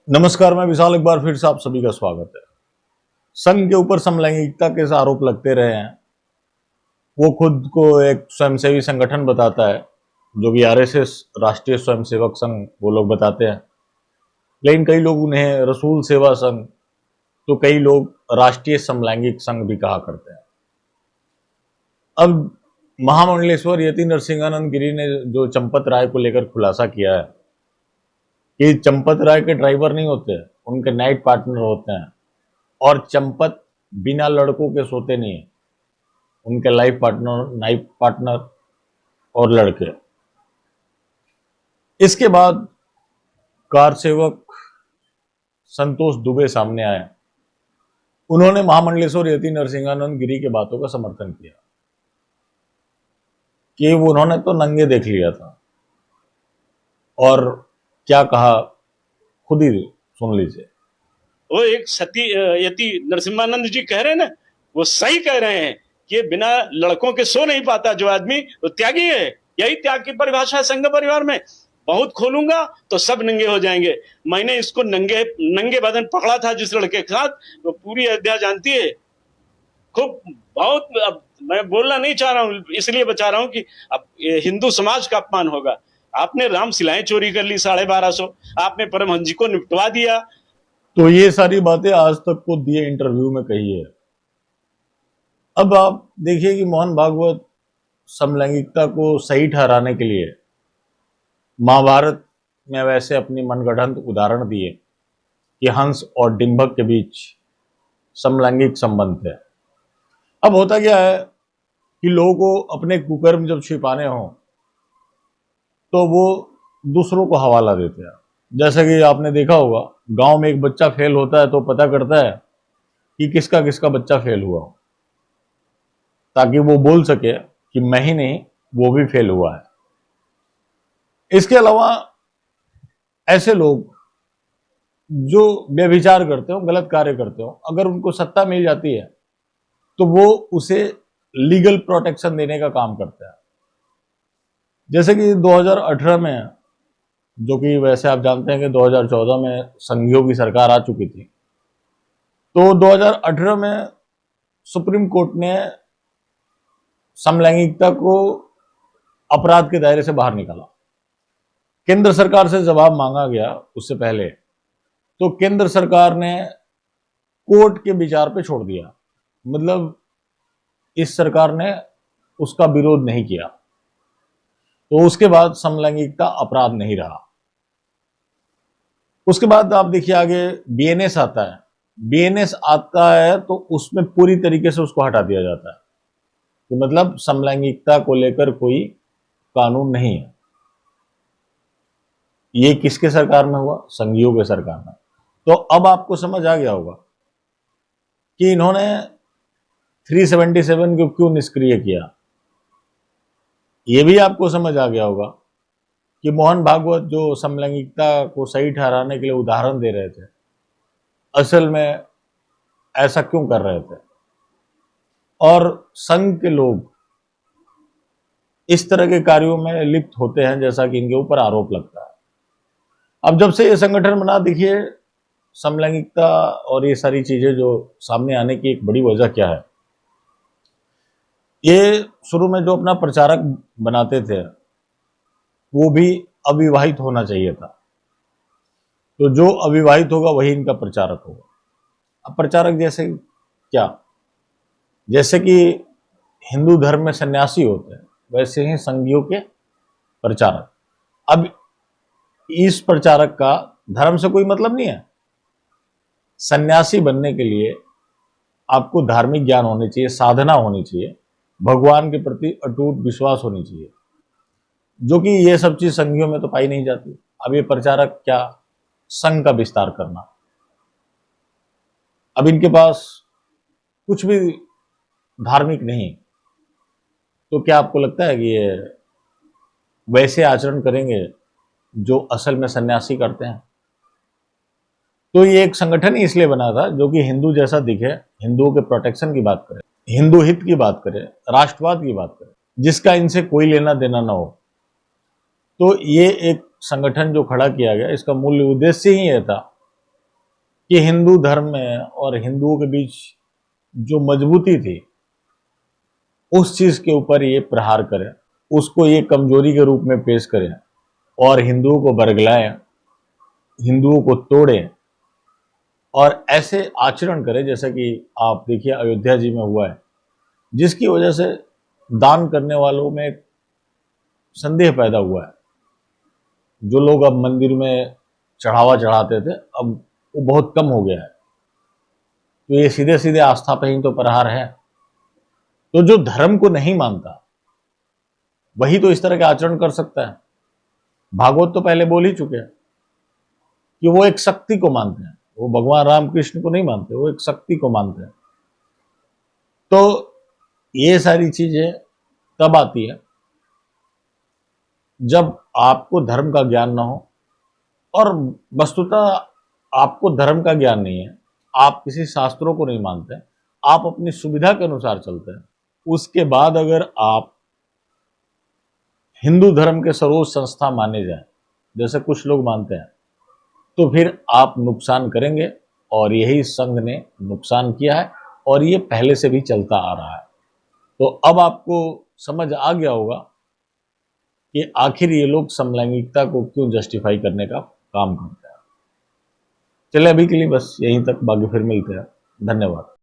नमस्कार, मैं विशाल। एक बार फिर से आप सभी का स्वागत है। संघ के ऊपर समलैंगिकता के आरोप लगते रहे हैं। वो खुद को एक स्वयंसेवी संगठन बताता है, जो कि आरएसएस राष्ट्रीय स्वयंसेवक संघ वो लोग बताते हैं। लेकिन कई लोग उन्हें रसूल सेवा संघ, तो कई लोग राष्ट्रीय समलैंगिक संघ भी कहा करते हैं। अब महामंडलेश्वर यति नरसिंहानंद गिरी ने जो चंपत राय को लेकर खुलासा किया है कि चंपत राय के ड्राइवर नहीं होते, उनके नाइट पार्टनर होते हैं, और चंपत बिना लड़कों के सोते नहीं है, उनके लाइफ पार्टनर, नाइट पार्टनर और लड़के। इसके बाद कार सेवक संतोष दुबे सामने आए। उन्होंने महामंडलेश्वर यति नरसिंहानंद गिरी के बातों का समर्थन किया कि उन्होंने तो नंगे देख लिया था, और क्या कहा खुद ही सुन लीजिए। वो एक सती यति नरसिम्हानंद जी कह रहे हैं ना, वो सही कह रहे हैं कि बिना लड़कों के सो नहीं पाता जो आदमी, वो त्यागी है। यही त्याग की परिभाषा है संघ परिवार में। बहुत खोलूंगा तो सब नंगे हो जाएंगे। मैंने इसको नंगे बदन पकड़ा था जिस लड़के के साथ, वो पूरी अध्याय जानती है खूब। बहुत अब मैं बोलना नहीं चाह रहा हूँ, इसलिए बचा रहा हूँ कि अब हिंदू समाज का अपमान होगा। आपने राम शिलाएं चोरी कर ली 1250, आपने परमहंस जी को निपटवा दिया। तो ये सारी बातें आज तक को दिए इंटरव्यू में कही है। अब आप देखिए कि मोहन भागवत समलैंगिकता को सही ठहराने के लिए महाभारत में वैसे अपनी मनगढ़ंत उदाहरण दिए कि हंस और डिंभक के बीच समलैंगिक संबंध है। अब होता क्या है कि लोगों को अपने कुकर्म जब छिपाने हो तो वो दूसरों को हवाला देते हैं। जैसे कि आपने देखा होगा, गांव में एक बच्चा फेल होता है तो पता करता है कि किसका किसका बच्चा फेल हुआ, ताकि वो बोल सके कि मैं ही नहीं, वो भी फेल हुआ है। इसके अलावा ऐसे लोग जो व्यभिचार करते हो, गलत कार्य करते हो, अगर उनको सत्ता मिल जाती है तो वो उसे लीगल प्रोटेक्शन देने का काम करते हैं। जैसे कि 2018 में, जो कि वैसे आप जानते हैं कि 2014 में संघियों की सरकार आ चुकी थी, तो 2018 में सुप्रीम कोर्ट ने समलैंगिकता को अपराध के दायरे से बाहर निकाला। केंद्र सरकार से जवाब मांगा गया उससे पहले, तो केंद्र सरकार ने कोर्ट के विचार पे छोड़ दिया। मतलब इस सरकार ने उसका विरोध नहीं किया, तो उसके बाद समलैंगिकता अपराध नहीं रहा। उसके बाद आप देखिए आगे बीएनएस आता है। बीएनएस आता है तो उसमें पूरी तरीके से उसको हटा दिया जाता है कि मतलब समलैंगिकता को लेकर कोई कानून नहीं है। ये किसके सरकार में हुआ? संघियों के सरकार में। तो अब आपको समझ आ गया होगा कि इन्होंने 377 को क्यों निष्क्रिय किया। यह भी आपको समझ आ गया होगा कि मोहन भागवत जो समलैंगिकता को सही ठहराने के लिए उदाहरण दे रहे थे, असल में ऐसा क्यों कर रहे थे। और संघ के लोग इस तरह के कार्यों में लिप्त होते हैं, जैसा कि इनके ऊपर आरोप लगता है। अब जब से ये संगठन बना, देखिए समलैंगिकता और ये सारी चीजें जो सामने आने की एक बड़ी वजह क्या है। ये शुरू में जो अपना प्रचारक बनाते थे वो भी अविवाहित होना चाहिए था, तो जो अविवाहित होगा वही इनका प्रचारक होगा। अब प्रचारक जैसे क्या? जैसे कि हिंदू धर्म में सन्यासी होते हैं, वैसे ही संघियों के प्रचारक। अब इस प्रचारक का धर्म से कोई मतलब नहीं है। सन्यासी बनने के लिए आपको धार्मिक ज्ञान होनी चाहिए, साधना होनी चाहिए, भगवान के प्रति अटूट विश्वास होनी चाहिए, जो कि ये सब चीज संघियों में तो पाई नहीं जाती। अब ये प्रचारक क्या? संघ का विस्तार करना। अब इनके पास कुछ भी धार्मिक नहीं, तो क्या आपको लगता है कि ये वैसे आचरण करेंगे जो असल में सन्यासी करते हैं? तो ये एक संगठन ही इसलिए बना था जो कि हिंदू जैसा दिखे, हिंदुओं के प्रोटेक्शन की बात करे, हिंदू हित की बात करे, राष्ट्रवाद की बात करे, जिसका इनसे कोई लेना देना ना हो। तो ये एक संगठन जो खड़ा किया गया, इसका मूल उद्देश्य ही यह था कि हिंदू धर्म में और हिंदुओं के बीच जो मजबूती थी उस चीज के ऊपर ये प्रहार करें, उसको ये कमजोरी के रूप में पेश करें और हिंदुओं को बरगलाएं, हिंदुओं को तोड़ें और ऐसे आचरण करें जैसा कि आप देखिए अयोध्या जी में हुआ है, जिसकी वजह से दान करने वालों में एक संदेह पैदा हुआ है। जो लोग अब मंदिर में चढ़ावा चढ़ाते थे अब वो बहुत कम हो गया है, तो ये सीधे सीधे आस्था पे ही तो प्रहार है। तो जो धर्म को नहीं मानता वही तो इस तरह के आचरण कर सकता है। भागवत तो पहले बोल ही चुके हैं कि वो एक शक्ति को मानते हैं, वो भगवान रामकृष्ण को नहीं मानते, वो एक शक्ति को मानते हैं। तो ये सारी चीजें तब आती है जब आपको धर्म का ज्ञान ना हो, और वस्तुतः आपको धर्म का ज्ञान नहीं है, आप किसी शास्त्रों को नहीं मानते, आप अपनी सुविधा के अनुसार चलते हैं। उसके बाद अगर आप हिंदू धर्म के सर्वोच्च संस्था माने जाए जैसे कुछ लोग मानते हैं, तो फिर आप नुकसान करेंगे, और यही संघ ने नुकसान किया है और ये पहले से भी चलता आ रहा है। तो अब आपको समझ आ गया होगा कि आखिर ये लोग समलैंगिकता को क्यों जस्टिफाई करने का काम करते हैं। चलिए अभी के लिए बस यहीं तक, बाकी फिर मिलते हैं। धन्यवाद।